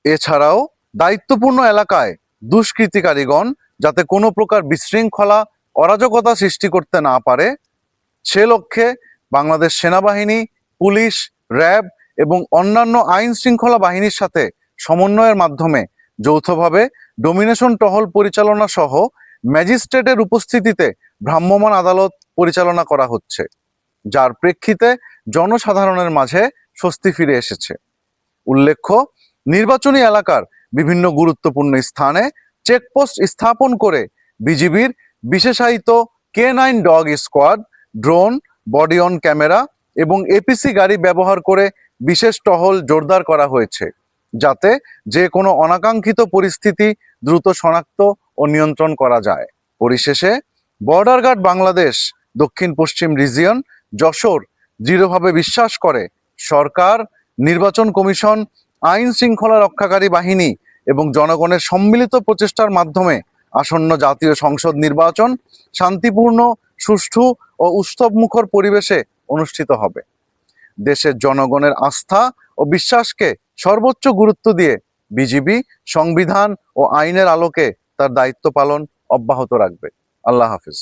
এছাড়াও দায়িত্বপূর্ণ এলাকায় দুষ্কৃতিকারীগণ যাতে কোনো প্রকার বিশৃঙ্খলা অরাজকতা সৃষ্টি করতে না পারে সে লক্ষ্যে বাংলাদেশ সেনাবাহিনী, পুলিশ, র্যাব এবং অন্যান্য আইন শৃঙ্খলা বাহিনীর সাথে সমন্বয়ের মাধ্যমে যৌথভাবে ডোমিনেশন টহল পরিচালনা সহ ম্যাজিস্ট্রেটের উপস্থিতিতে ভ্রাম্যমাণ আদালত পরিচালনা করা হচ্ছে, যার প্রেক্ষিতে জনসাধারণের মাঝে স্বস্তি ফিরে এসেছে। উল্লেখ্য, নির্বাচনী এলাকার বিভিন্ন গুরুত্বপূর্ণ স্থানে চেকপোস্ট স্থাপন করে বিজিবির বিশেষায়িত K9 dog squad, drone, body on camera এবং এপিসি গাড়ি ব্যবহার করে বিশেষ টহল জোরদার করা হয়েছে, যাতে যে কোনো অনাকাঙ্ক্ষিত পরিস্থিতি দ্রুত শনাক্ত ও নিয়ন্ত্রণ করা যায়। পরিশেষে বর্ডার গার্ড বাংলাদেশ দক্ষিণ পশ্চিম রিজিয়ন যশোর দৃঢ়ভাবে বিশ্বাস করে সরকার, নির্বাচন কমিশন, আইন শৃঙ্খলা রক্ষাকারী বাহিনী এবং জনগণের সম্মিলিত প্রচেষ্টার মাধ্যমে আসন্ন জাতীয় সংসদ নির্বাচন শান্তিপূর্ণ, সুষ্ঠু ও উৎসবমুখর পরিবেশে অনুষ্ঠিত হবে। দেশের জনগণের আস্থা ও বিশ্বাসকে সর্বোচ্চ গুরুত্ব দিয়ে বিজিবি সংবিধান ও আইনের আলোকে তার দায়িত্ব পালন অব্যাহত রাখবে। আল্লাহ হাফিজ।